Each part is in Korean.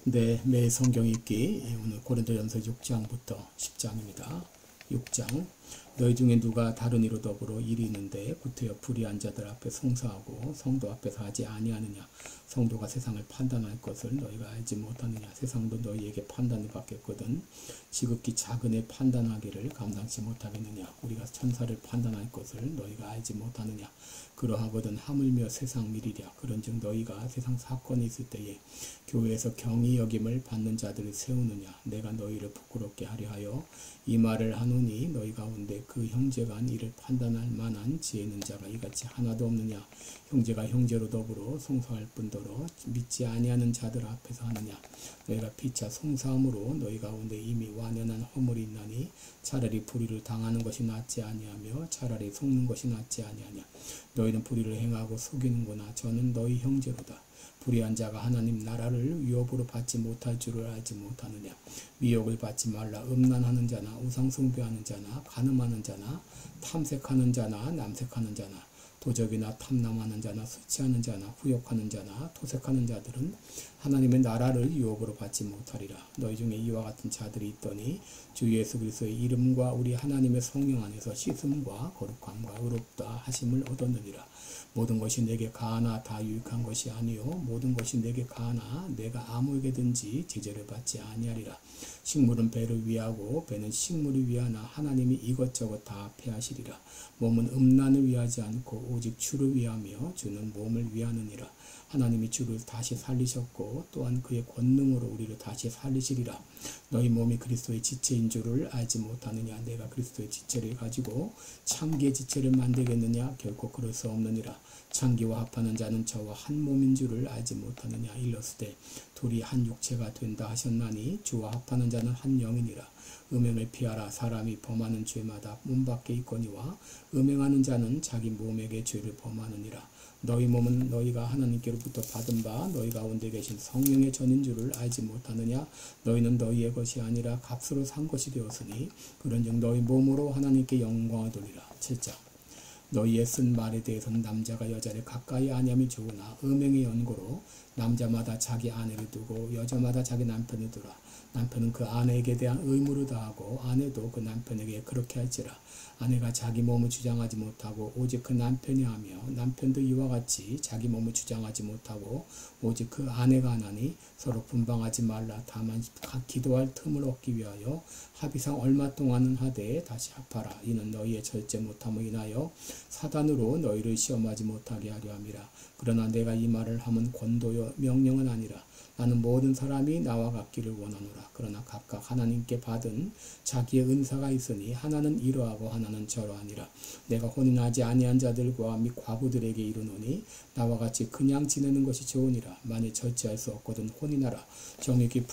네, 매 성경 읽기 오늘 고린도전서 6장부터 10장입니다. 6장. 너희 중에 누가 다른 이로 더불어 일이 있는데 구태여 불의한 자들 앞에 송사하고 성도 앞에서 하지 아니하느냐. 성도가 세상을 판단할 것을 너희가 알지 못하느냐. 세상도 너희에게 판단을 받겠거든 지극히 작은 애 판단하기를 감당치 못하겠느냐. 우리가 천사를 판단할 것을 너희가 알지 못하느냐. 그러하거든 하물며 세상 일이랴. 그런즉 너희가 세상 사건이 있을 때에 교회에서 경히 여김을 받는 자들을 세우느냐. 내가 너희를 부끄럽게 하려 하여 이 말을 하노니 너희 가운데 그 형제가 한 일을 판단할 만한 지혜 있는 자가 이같이 하나도 없느냐. 형제가 형제로 더불어 송사할 뿐더러 믿지 아니하는 자들 앞에서 하느냐. 너희가 피차 송사함으로 너희 가운데 이미 완연한 허물이 있나니 차라리 불의를 당하는 것이 낫지 아니하며 차라리 속는 것이 낫지 아니하냐. 너희는 불의를 행하고 속이는구나. 저는 너희 형제로다. 불의한 자가 하나님 나라를 위협으로 받지 못할 줄을 알지 못하느냐. 미혹을 받지 말라. 음란하는 자나 우상숭배하는 자나 간음하는 자나 탐색하는 자나 남색하는 자나 도적이나 탐남하는 자나 수치하는 자나 후욕하는 자나 토색하는 자들은 하나님의 나라를 유혹으로 받지 못하리라. 너희 중에 이와 같은 자들이 있더니 주 예수 그리스도의 이름과 우리 하나님의 성령 안에서 씻음과 거룩함과 의롭다 하심을 얻었느니라. 모든 것이 내게 가하나 다 유익한 것이 아니요 모든 것이 내게 가하나 내가 아무에게든지 제재를 받지 아니하리라. 식물은 배를 위하고 배는 식물을 위하나 하나님이 이것저것 다 폐하시리라. 몸은 음란을 위하지 않고 오직 주를 위하며 주는 몸을 위하느니라. 하나님이 주를 다시 살리셨고 또한 그의 권능으로 우리를 다시 살리시리라. 너희 몸이 그리스도의 지체인 줄을 알지 못하느냐. 내가 그리스도의 지체를 가지고 참기의 지체를 만들겠느냐. 결코 그럴 수 없느니라. 참기와 합하는 자는 저와 한 몸인 줄을 알지 못하느냐. 일렀으되 둘이 한 육체가 된다 하셨나니 주와 합하는 자는 한 영이니라. 음행을 피하라. 사람이 범하는 죄마다 몸 밖에 있거니와 음행하는 자는 자기 몸에게 죄를 범하느니라. 너희 몸은 너희가 하나님께로부터 받은 바 너희 가운데 계신 성령의 전인 줄을 알지 못하느냐. 너희는 너희의 것이 아니라 값으로 산 것이 되었으니 그런즉 너희 몸으로 하나님께 영광을 돌리라. 7장. 너희의 쓴 말에 대해서는 남자가 여자를 가까이 아니함이 좋으나 음행의 연고로 남자마다 자기 아내를 두고 여자마다 자기 남편을 두라. 남편은 그 아내에게 대한 의무를 다하고 아내도 그 남편에게 그렇게 할지라. 아내가 자기 몸을 주장하지 못하고 오직 그 남편이 하며 남편도 이와 같이 자기 몸을 주장하지 못하고 오직 그 아내가 하나니 서로 분방하지 말라. 다만 각 기도할 틈을 얻기 위하여 합의상 얼마 동안은 하되 다시 합하라. 이는 너희의 절제 못함을 인하여 사단으로 너희를 시험하지 못하게 하려 함이라. 그러나 내가 이 말을 함은 권도요 명령은 아니라. 나는 모든 사람이 나와 같기를 원하노라. 그러나 각각 하나님께 받은 자기의 은사가 있으니 하나는 이러하고 하나는 저러하니라. 내가 혼인하지 아니한 자들과 및 과부들에게 이르노니 나와 같이 그냥 지내는 것이 좋으니라. 만일 절제할 수 없거든 혼인하라. 정욕이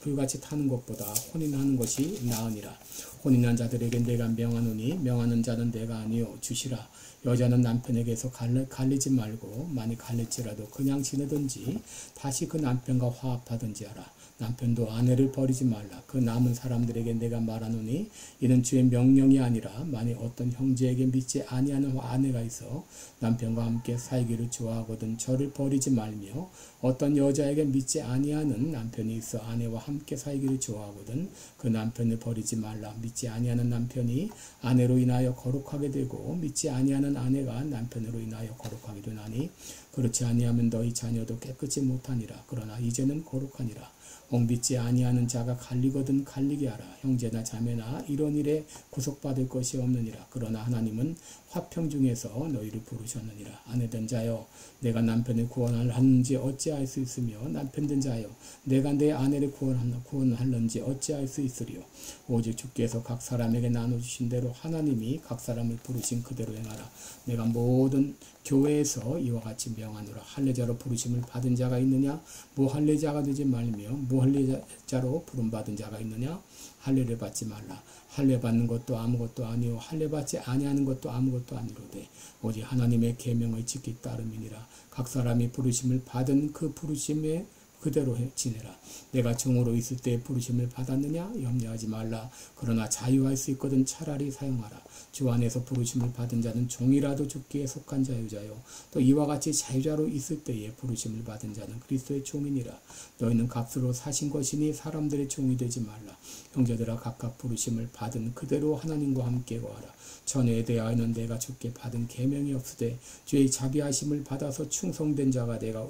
불같이 타는 것보다 혼인하는 것이 나으니라. 혼인한 자들에게 내가 명하노니 명하는 자는 내가 아니요 주시라. 여자는 남편에게서 갈리지 말고 만일 갈릴지라도 그냥 지내든지 다시 그 남편과 화합하든지 하라. 남편도 아내를 버리지 말라. 그 남은 사람들에게 내가 말하노니 이는 주의 명령이 아니라 만일 어떤 형제에게 믿지 아니하는 아내가 있어 남편과 함께 살기를 좋아하거든 저를 버리지 말며 어떤 여자에게 믿지 아니하는 남편이 있어 아내와 함께 살기를 좋아하거든 그 남편을 버리지 말라. 믿지 아니하는 남편이 아내로 인하여 거룩하게 되고 믿지 아니하는 아내가 남편으로 인하여 거룩하게 되나니 그렇지 아니하면 너희 자녀도 깨끗이 못하니라. 그러나 이제는 거룩하니라. 옹빚지 아니하는 자가 갈리거든 갈리게 하라. 형제나 자매나 이런 일에 구속받을 것이 없느니라. 그러나 하나님은 화평 중에서 너희를 부르셨느니라. 아내된 자여 내가 남편을 구원하는지 어찌할 수 있으며 남편된 자여 내가 내 아내를 구원하는지 어찌할 수 있으리요. 오직 주께서 각 사람에게 나눠주신 대로 하나님이 각 사람을 부르신 그대로 행하라. 내가 모든 교회에서 이와 같이 명하노라. 할례자로 부르심을 받은 자가 있느냐? 무할례자가 되지 말며 무할례자로 부름받은 자가 있느냐? 할례를 받지 말라. 할례 받는 것도 아무것도 아니요 할례 받지 아니하는 것도 아무것도 아니로되 오직 하나님의 계명을 지키 따름이니라. 각 사람이 부르심을 받은 그 부르심에 그대로 지내라. 내가 종으로 있을 때 부르심을 받았느냐? 염려하지 말라. 그러나 자유할 수 있거든 차라리 사용하라. 주 안에서 부르심을 받은 자는 종이라도 주께 속한 자유자요. 또 이와 같이 자유자로 있을 때에 부르심을 받은 자는 그리스도의 종이니라. 너희는 값으로 사신 것이니 사람들의 종이 되지 말라. 형제들아 각각 부르심을 받은 그대로 하나님과 함께 거하라. 전에 대하여는 내가 주께 받은 계명이 없으되 주의 자비하심을 받아서 충성된 자가 되어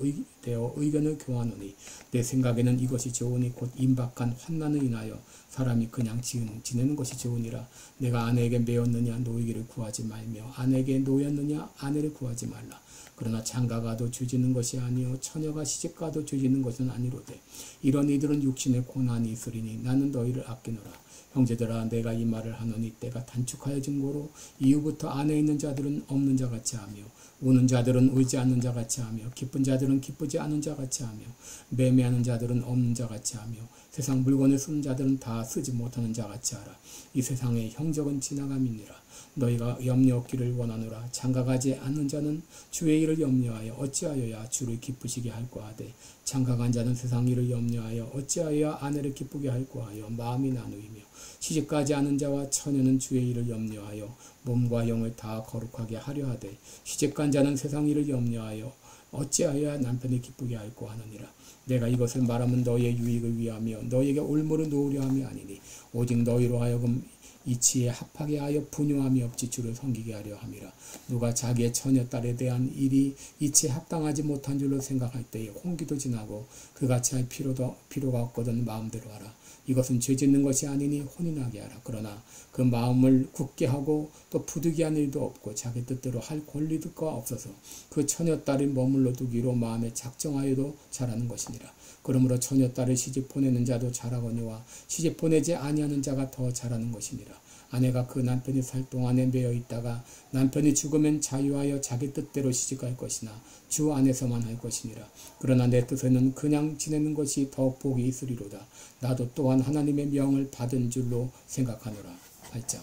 의견을 교하노니 내 생각에는 이것이 좋으니 곧 임박한 환난을 인하여 사람이 그냥 지내는 것이 좋으니라. 내가 아내에게 매였느냐 노이기를 구하지 말며 아내에게 노였느냐 아내를 구하지 말라. 그러나 장가가도 죄지는 것이 아니요 처녀가 시집가도 죄지는 것은 아니로되 이런 이들은 육신의 고난이 있으리니 나는 너희를 아끼노라. 형제들아 내가 이 말을 하노니 때가 단축하여진 고로 이후부터 안에 있는 자들은 없는 자 같이 하며 우는 자들은 울지 않는 자 같이 하며 기쁜 자들은 기쁘지 않은 자 같이 하며 매매하는 자들은 없는 자 같이 하며 세상 물건을 쓰는 자들은 다 쓰지 못하는 자 같이 하라. 이 세상의 형적은 지나감이니라. 너희가 염려 없기를 원하노라. 장가가지 않는 자는 주의 일을 염려하여 어찌하여야 주를 기쁘시게 할꼬 하되 장가간 자는 세상 일을 염려하여 어찌하여야 아내를 기쁘게 할꼬 하여 마음이 나누이며 시집가지 않은 자와 처녀는 주의 일을 염려하여 몸과 영을 다 거룩하게 하려 하되 시집간 자는 세상 일을 염려하여 어찌하여야 남편을 기쁘게 할꼬 하느니라. 내가 이것을 말하면 너희의 유익을 위하며 너희에게 올무를 놓으려 함이 아니니 오직 너희로 하여금 이치에 합하게 하여 분요함이 없이 주를 섬기게 하려 함이라. 누가 자기의 처녀딸에 대한 일이 이치에 합당하지 못한 줄로 생각할 때에 홍기도 지나고 그같이 할 필요가 없거든 마음대로 하라. 이것은 죄짓는 것이 아니니 혼인하게 하라. 그러나 그 마음을 굳게 하고 또 부득이한 일도 없고 자기 뜻대로 할 권리가 없어서 그 처녀딸을 머물러 두기로 마음에 작정하여도 잘하는 것이니라. 그러므로 처녀딸을 시집 보내는 자도 잘하거니와 시집 보내지 아니하는 자가 더 잘하는 것이니라. 아내가 그 남편이 살 동안에 매여 있다가 남편이 죽으면 자유하여 자기 뜻대로 시집갈 것이나 주 안에서만 할 것이니라. 그러나 내 뜻에는 그냥 지내는 것이 더 복이 있으리로다. 나도 또한 하나님의 명을 받은 줄로 생각하노라. 8장.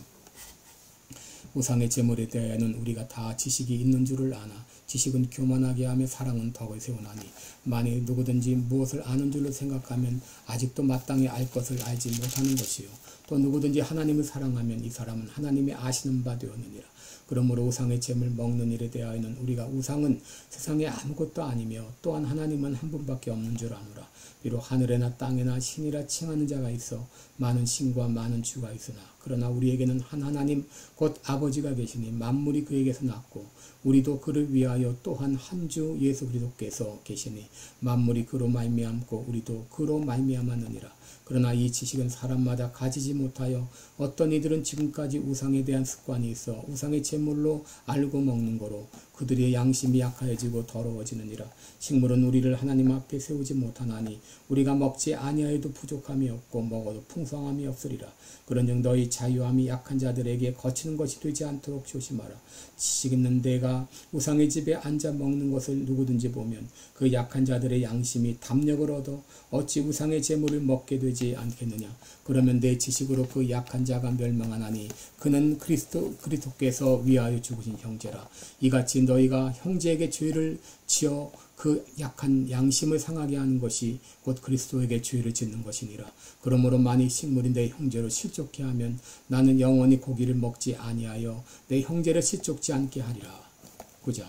우상의 제물에 대하여는 우리가 다 지식이 있는 줄을 아나 지식은 교만하게 하며 사랑은 덕을 세우나니 만일 누구든지 무엇을 아는 줄로 생각하면 아직도 마땅히 알 것을 알지 못하는 것이요 또 누구든지 하나님을 사랑하면 이 사람은 하나님이 아시는 바 되었느니라. 그러므로 우상의 제물 먹는 일에 대하여는 우리가 우상은 세상에 아무것도 아니며 또한 하나님은 한 분밖에 없는 줄 아노라. 비록 하늘에나 땅에나 신이라 칭하는 자가 있어 많은 신과 많은 주가 있으나 그러나 우리에게는 한 하나님 곧 아버지가 계시니 만물이 그에게서 났고 우리도 그를 위하여 또한 한 주 예수 그리스도께서 계시니 만물이 그로 말미암고 우리도 그로 말미암았느니라. 그러나 이 지식은 사람마다 가지지 못하여 어떤 이들은 지금까지 우상에 대한 습관이 있어 우상의 제물로 알고 먹는 거로 그들의 양심이 약하여지고 더러워지느니라. 식물은 우리를 하나님 앞에 세우지 못하나니 우리가 먹지 아니하여도 부족함이 없고 먹어도 풍성함이 없으리라. 그런즉 너희 자유함이 약한 자들에게 거치는 것이 되지 않도록 조심하라. 지식 있는 내가 우상의 집에 앉아 먹는 것을 누구든지 보면 그 약한 자들의 양심이 담력을 얻어 어찌 우상의 제물을 먹게 되지 않겠느냐. 그러면 내 지식으로 그 약한 자가 멸망하나니 그는 그리스도께서 위하여 죽으신 형제라. 이같이 너희가 형제에게 죄를 지어 그 약한 양심을 상하게 하는 것이 곧 그리스도에게 죄를 짓는 것이니라. 그러므로 만일 식물이 내 형제로 실족케 하면 나는 영원히 고기를 먹지 아니하여 내 형제를 실족지 않게 하리라. 9장.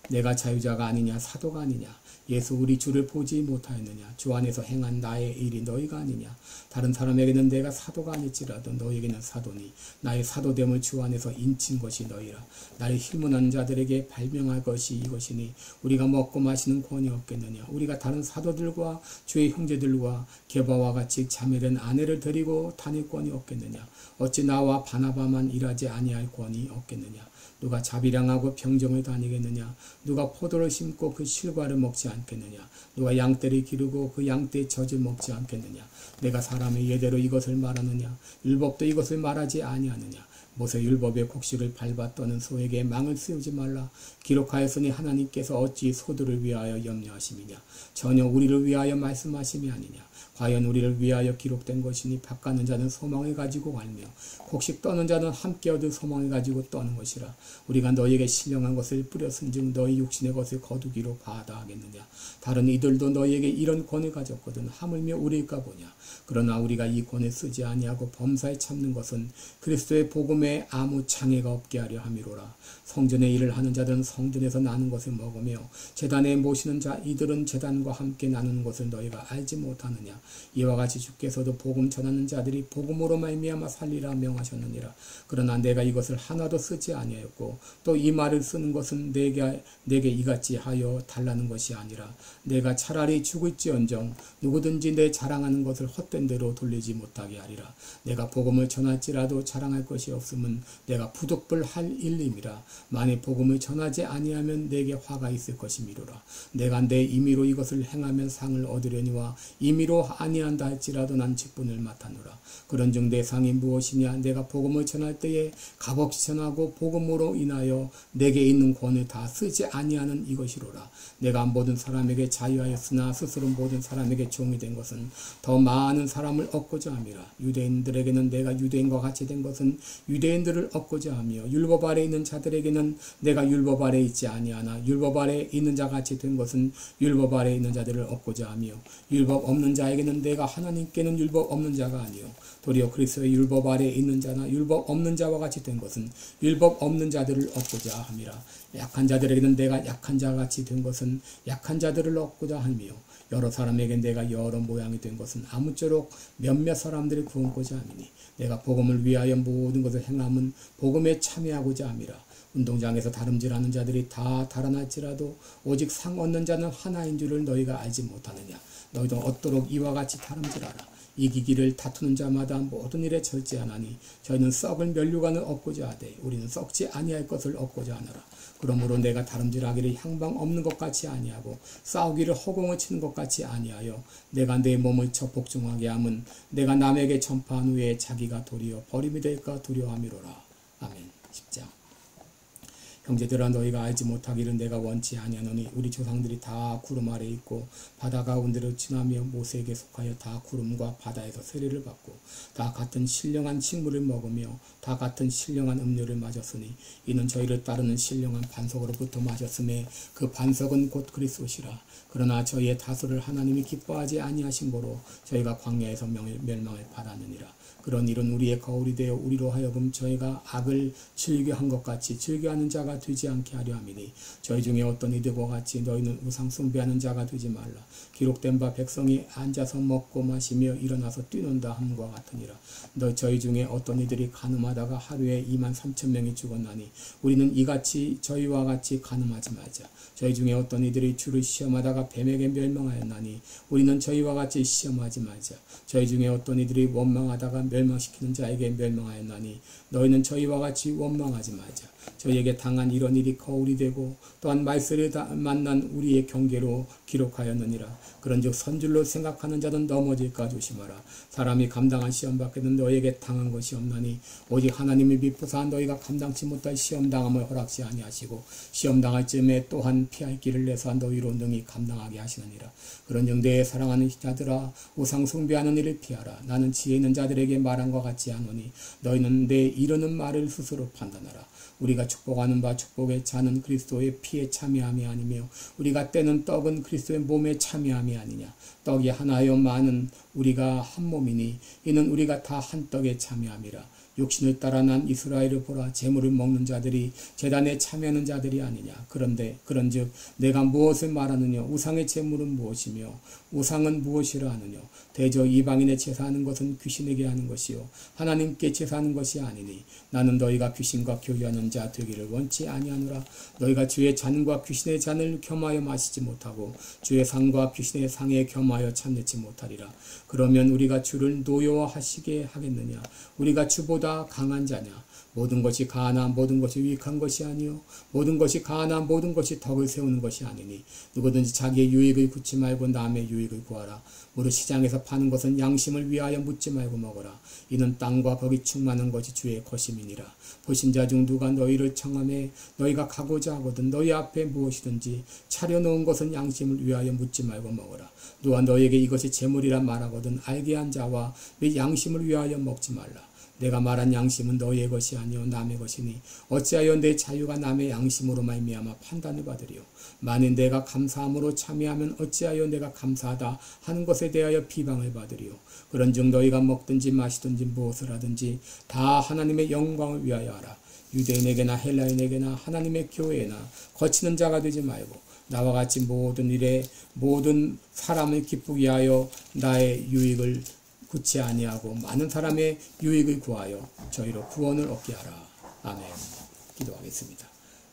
내가 자유자가 아니냐 사도가 아니냐 예수 우리 주를 보지 못하였느냐 주 안에서 행한 나의 일이 너희가 아니냐. 다른 사람에게는 내가 사도가 아닐지라도 너희에게는 사도니 나의 사도됨을 주 안에서 인친 것이 너희라. 나를 힐문한 자들에게 발명할 것이 이것이니 우리가 먹고 마시는 권이 없겠느냐. 우리가 다른 사도들과 주의 형제들과 게바와 같이 자매된 아내를 데리고 다닐 권이 없겠느냐. 어찌 나와 바나바만 일하지 아니할 권이 없겠느냐. 누가 자비량하고 병정을 다니겠느냐. 누가 포도를 심고 그 실과를 먹지 않겠느냐. 누가 양떼를 기르고 그 양떼의 젖을 먹지 않겠느냐. 내가 사람의 예대로 이것을 말하느냐. 율법도 이것을 말하지 아니하느냐. 모세 율법의 곡식을 밟아 떠는 소에게 망을 씌우지 말라. 기록하였으니 하나님께서 어찌 소들을 위하여 염려하심이냐. 전혀 우리를 위하여 말씀하심이 아니냐. 과연 우리를 위하여 기록된 것이니 밭가는 자는 소망을 가지고 갈며 곡식 떠는 자는 함께 얻을 소망을 가지고 떠는 것이라. 우리가 너희에게 신령한 것을 뿌렸은즉 너희 육신의 것을 거두기로 바다하겠느냐. 다른 이들도 너희에게 이런 권을 가졌거든 하물며 우리일까 보냐. 그러나 우리가 이 권을 쓰지 아니하고 범사에 참는 것은 그리스도의 복음에 아무 장애가 없게 하려 함이로라. 성전의 일을 하는 자들은 성전에서 나는 것을 먹으며 제단에 모시는 자 이들은 제단과 함께 나누는 것을 너희가 알지 못하느냐. 이와 같이 주께서도 복음 전하는 자들이 복음으로 말미암아 살리라 명하셨느니라. 그러나 내가 이것을 하나도 쓰지 아니하였고 또 이 말을 쓰는 것은 내게 이같이 하여 달라는 것이 아니라 내가 차라리 죽을지언정 누구든지 내 자랑하는 것을 헛된 대로 돌리지 못하게 하리라. 내가 복음을 전할지라도 자랑할 것이 없음은 내가 부득불할 일임이라. 만일 복음을 전하지 아니하면 내게 화가 있을 것이미로라. 내가 내 임의로 이것을 행하면 상을 얻으려니와 임의로 아니한다 할지라도 난 직분을 맡아노라. 그런즉 내 상이 무엇이냐. 내가 복음을 전할 때에 값없이 전하고 복음으로 인하여 내게 있는 권을 다 쓰지 아니하는 이것이로라. 내가 모든 사람에게 자유하였으나 스스로 모든 사람에게 종이 된 것은 더 많은 사람을 얻고자 함이라. 유대인들에게는 내가 유대인과 같이 된 것은 유대인들을 얻고자 하며 율법 아래 있는 자들에게는 내가 율법 아래 있지 아니하나 율법 아래 있는 자 같이 된 것은 율법 아래 있는 자들을 얻고자 하며 율법 없는 자에게는 내가 하나님께는 율법 없는 자가 아니요 도리어 그리스도의 율법 아래 있는 자나 율법 없는 자와 같이 된 것은 율법 없는 자들을 얻고자 함이라. 약한 자들에게는 내가 약한 자 같이 된 것은 약한 자들을 얻고자 하며 여러 사람에게 내가 여러 모양이 된 것은 아무쪼록 몇몇 사람들을 구원고자 함이니 내가 복음을 위하여 모든 것을 행함은 복음에 참여하고자 함이라. 운동장에서 다름질하는 자들이 다 달아날지라도 오직 상 얻는 자는 하나인 줄을 너희가 알지 못하느냐. 너희도 얻도록 이와 같이 다름질하라. 이기기를 다투는 자마다 모든 일에 절제하나니 저희는 썩을 면류관을 얻고자 하되 우리는 썩지 아니할 것을 얻고자 하노라. 그러므로 내가 다름질하기를 향방 없는 것 같이 아니하고 싸우기를 허공을 치는 것 같이 아니하여 내가 내 몸을 적복종하게 함은 내가 남에게 전파한 후에 자기가 도리어 버림이 될까 두려워함이로라. 아멘. 10장. 형제들아 너희가 알지 못하기를 내가 원치 아니하노니 우리 조상들이 다 구름 아래 있고 바다 가운데로 지나며 모세에게 속하여 다 구름과 바다에서 세례를 받고 다 같은 신령한 식물을 먹으며 다 같은 신령한 음료를 마셨으니 이는 저희를 따르는 신령한 반석으로부터 마셨음에 그 반석은 곧 그리스도시라. 그러나 저희의 다수를 하나님이 기뻐하지 아니하신 거로 저희가 광야에서 멸망을 받았느니라. 그런 일은 우리의 거울이 되어 우리로 하여금 저희가 악을 즐겨한 것 같이 즐겨하는 자가 되지 않게 하려 함이니 저희 중에 어떤 이들과 같이 너희는 우상 숭배하는 자가 되지 말라. 기록된 바 백성이 앉아서 먹고 마시며 일어나서 뛰논다 함과 같으니라. 저희 중에 어떤 이들이 간음하다가 하루에 23,000명이 죽었나니 우리는 이같이 저희와 같이 간음하지 말자. 저희 중에 어떤 이들이 주를 시험하다가 뱀에게 멸망하였나니 우리는 저희와 같이 시험하지 말자. 저희 중에 어떤 이들이 원망하다가 멸망시키는 자에게 멸망하였나니 너희는 저희와 같이 원망하지 말자. 저희에게 당한 이런 일이 거울이 되고 또한 말세를 만난 우리의 경계로 기록하였느니라. 그런즉 선줄로 생각하는 자는 넘어질까 조심하라. 사람이 감당한 시험 밖에는 너희에게 당한 것이 없나니 오직 하나님이 미쁘사 너희가 감당치 못할 시험당함을 허락시 아니하시고 시험당할 즈음에 또한 피할 길을 내사 너희로 능히 감당하게 하시느니라. 그런즉 내 사랑하는 자들아 우상 숭배하는 일을 피하라. 나는 지혜 있는 자들에게 말한 것 같지 않으니 너희는 내 이르는 말을 스스로 판단하라. 우리가 축복하는 바 축복의 잔은 그리스도의 피에 참여함이 아니며 우리가 떼는 떡은 그리스도의 몸에 참여함이 아니냐. 떡이 하나여 많은 우리가 한 몸이니 이는 우리가 다 한 떡에 참여함이라. 육신을 따라 난 이스라엘을 보라. 제물을 먹는 자들이 제단에 참여하는 자들이 아니냐. 그런즉 내가 무엇을 말하느냐. 우상의 제물은 무엇이며 우상은 무엇이라 하느냐. 대저 이방인의 제사하는 것은 귀신에게 하는 것이요 하나님께 제사하는 것이 아니니 나는 너희가 귀신과 교류하는 자 되기를 원치 아니하노라. 너희가 주의 잔과 귀신의 잔을 겸하여 마시지 못하고 주의 상과 귀신의 상에 겸하여 참내지 못하리라. 그러면 우리가 주를 노여워하시게 하겠느냐. 우리가 주보다 누구보다 강한 자냐? 모든 것이 가나 모든 것이 유익한 것이 아니요 모든 것이 가나 모든 것이 덕을 세우는 것이 아니니 누구든지 자기의 유익을 굽지 말고 남의 유익을 구하라. 무릇 시장에서 파는 것은 양심을 위하여 묻지 말고 먹어라. 이는 땅과 거기 충만한 것이 주의 것임이니라. 보신 자 중 누가 너희를 청함해 너희가 가고자 하거든 너희 앞에 무엇이든지 차려놓은 것은 양심을 위하여 묻지 말고 먹어라. 누가 너희에게 이것이 재물이라 말하거든 알게 한 자와 및 양심을 위하여 먹지 말라. 내가 말한 양심은 너희의 것이 아니요 남의 것이니 어찌하여 내 자유가 남의 양심으로 말미암아 판단을 받으리요. 만일 내가 감사함으로 참여하면 어찌하여 내가 감사하다 하는 것에 대하여 비방을 받으리요. 그런즉 너희가 먹든지 마시든지 무엇을 하든지 다 하나님의 영광을 위하여 하라. 유대인에게나 헬라인에게나 하나님의 교회나 거치는 자가 되지 말고 나와 같이 모든 일에 모든 사람을 기쁘게 하여 나의 유익을 굳지 아니하고 많은 사람의 유익을 구하여 저희로 구원을 얻게 하라. 아멘. 기도하겠습니다.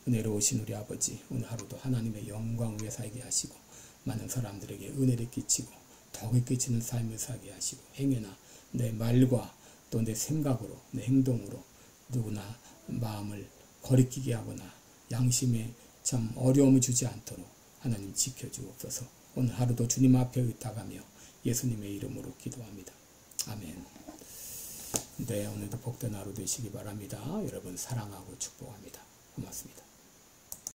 은혜로우신 우리 아버지, 오늘 하루도 하나님의 영광 위에 살게 하시고 많은 사람들에게 은혜를 끼치고 덕을 끼치는 삶을 살게 하시고 행여나 내 말과 또 내 생각으로 내 행동으로 누구나 마음을 거리끼게 하거나 양심에 참 어려움을 주지 않도록 하나님 지켜주옵소서. 오늘 하루도 주님 앞에 의탁하며 예수님의 이름으로 기도합니다. 아멘. 네, 오늘도 복된 하루 되시기 바랍니다. 여러분 사랑하고 축복합니다. 고맙습니다.